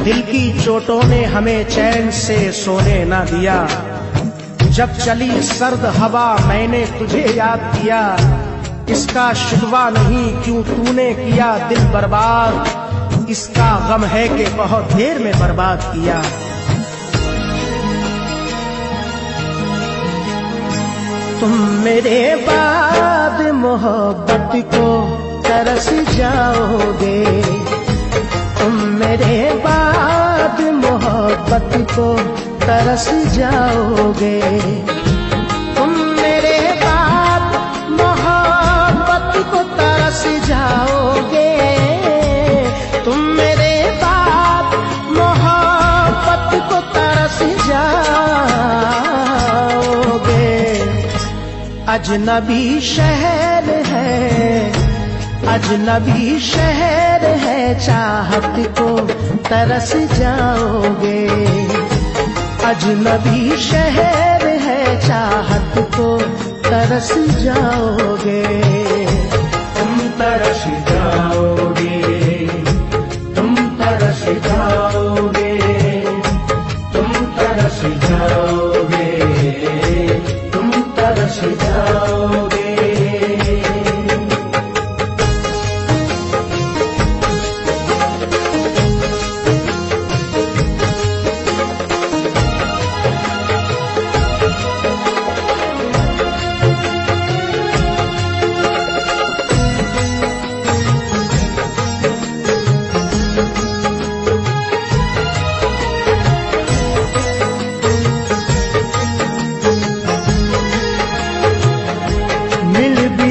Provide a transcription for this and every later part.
दिल की चोटों ने हमें चैन से सोने ना दिया। जब चली सर्द हवा मैंने तुझे याद किया। इसका शिकवा नहीं क्यों तूने किया दिल बर्बाद, इसका गम है कि बहुत देर में बर्बाद किया। तुम मेरे बाद मोहब्बत को तरस जाओगे, तुम मेरे बाद मोहब्बत को तरस जाओगे। तुम मेरे बाद मोहब्बत को तरस जाओगे, तुम मेरे बाद मोहब्बत को तरस जाओगे। अजनबी शहर है, अजनबी शहर है, चाहत को तरस जाओगे। अजनबी शहर है, चाहत को तरस जाओगे। तुम तरस जाओगे, तुम तरस जाओगे, तुम तरस जाओगे, तुम तरस जाओगे।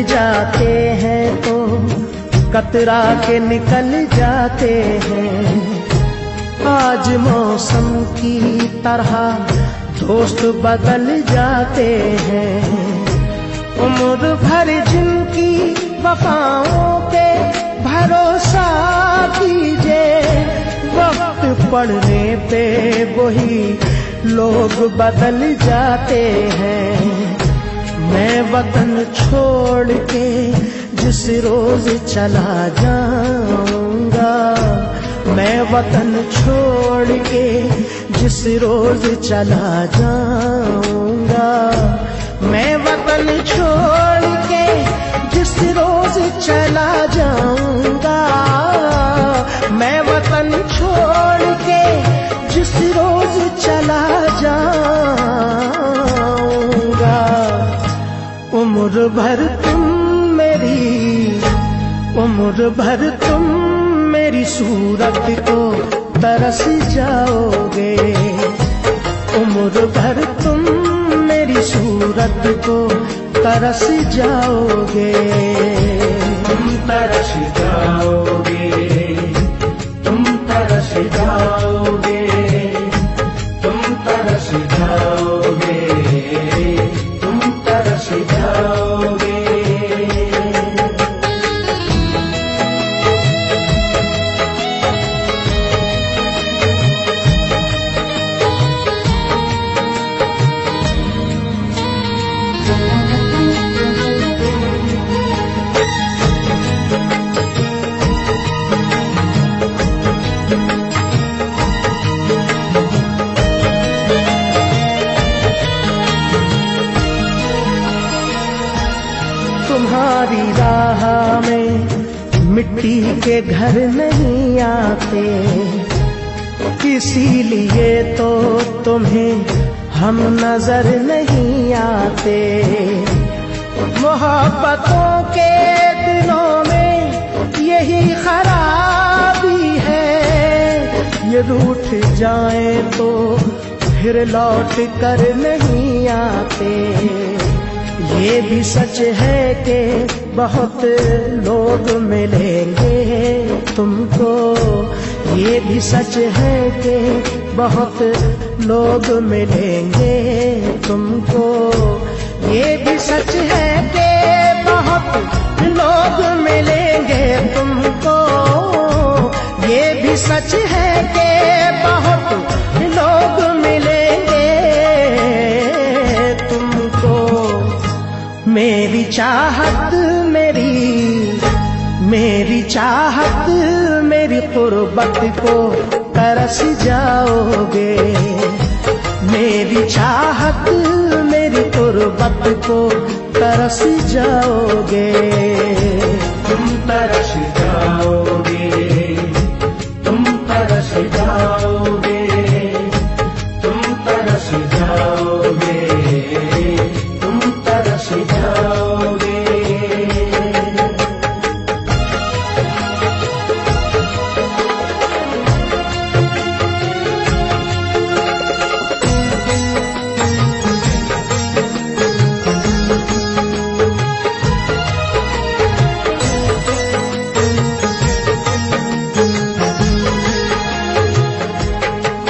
जाते हैं तो कतरा के निकल जाते हैं। आज मौसम की तरह दोस्त बदल जाते हैं। उम्र भर जिनकी वफाओं पे भरोसा कीजिए, वक्त पड़ने पे वही लोग बदल जाते हैं। मैं वतन छोड़ के जिस रोज चला जाऊंगा, मैं वतन छोड़ के जिस रोज चला जाऊंगा, मैं वतन छोड़ के जिस रोज चला जाऊंगा, मैं वतन छोड़ के जिस रोज चला जाऊंगा। उम्र भर तुम मेरी, उम्र भर तुम मेरी सूरत को तरस जाओगे। उम्र भर तुम मेरी सूरत को तरस जाओगे। तुम तरस जाओगे, तुम तरस जाओगे, तुम तरस जाओगे, तुम तरस जाओगे। तुम्हारी राह में मिट्टी के घर नहीं आते, इसीलिए तो तुम्हें हम नजर नहीं आते। मोहब्बतों के दिलों में यही खराबी है, ये रूठ जाए तो फिर लौट कर नहीं आते। ये भी सच है कि बहुत लोग मिलेंगे तुमको, ये भी सच है कि बहुत लोग मिलेंगे तुमको। ये भी सच है कि बहुत लोग मिलेंगे तुमको। ये भी सच है कि बहुत लोग मिलेंगे तुमको। मेरी चाहत मेरी चाहत मेरी कुर्बत को तरस जाओगे। मेरी चाहत मेरी तुर्बत को तरस जाओगे। तुम तरस जाओगे, तुम तरस जाओगे, तुम तरस जाओगे, तुम तरस जाओगे।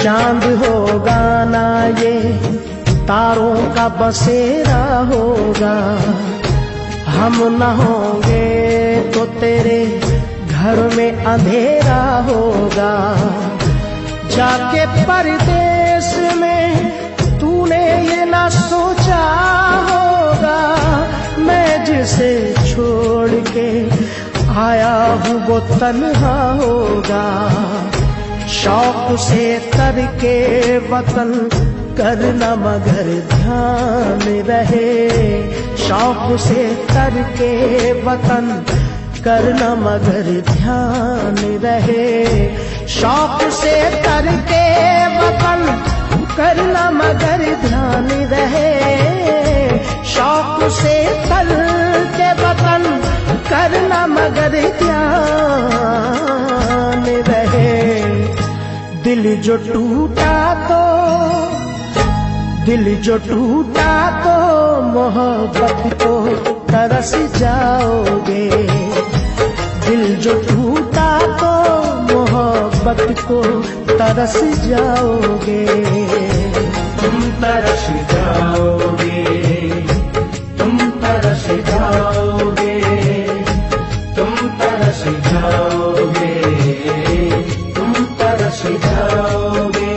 चांद होगा ना ये तारों का बसेरा होगा। हम न होंगे तो तेरे घर में अंधेरा होगा। जाके परदेश में तूने ये ना सोचा होगा, मैं जिसे छोड़ के आया हूँ वो तन्हा होगा। शौक से करके वतन करना मगर ध्यान रहे। शौक से करके वतन करना मगर ध्यान रहे। शौक से करके वतन करना मगर ध्यान रहे। शौक से करके वतन करना मगर ध्यान रहे। दिल जो टूटा तो मोहब्बत को तरस जाओगे। दिल जो टूटा तो मोहब्बत को तरस जाओगे। तुम तरस जाओगे, तुम तरस जाओगे, तुम तरस जाओगे, तुम तरस जाओगे।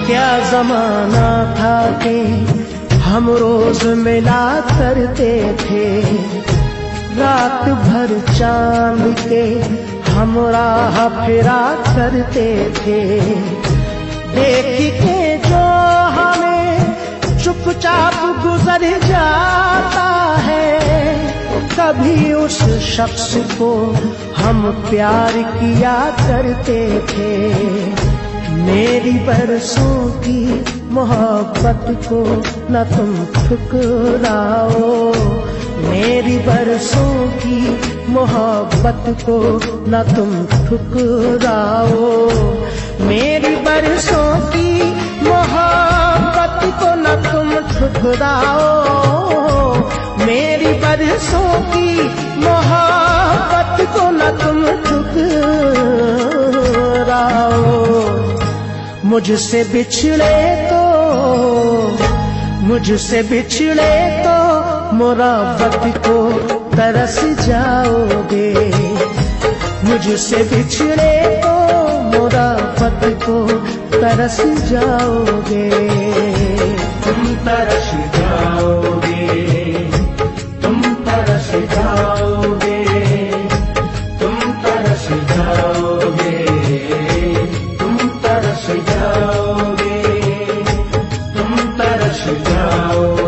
क्या जमाना था कि हम रोज मिला करते थे। रात भर चांद के हम राह फिरा करते थे। देख के जो हमें चुपचाप गुजर जाता है, कभी उस शख्स को हम प्यार किया करते थे। मेरी बरसों की मोहब्बत को न तुम ठुकराओ। मेरी बरसों की मोहब्बत को न तुम ठुकराओ। मेरी बरसों की मोहब्बत को न तुम ठुकराओ। मेरी बरसों की मोहब्बत को न तुम ठुकराओ। मुझसे बिछड़े तो मोहब्बत को तरस जाओगे। मुझसे बिछड़े तो मोहब्बत को तरस जाओगे। तुम तरस जाओगे, तुम तरस जाओगे, तुम तरस जाओगे, तुम तरस जाओगे, तुम तरस जाओगे।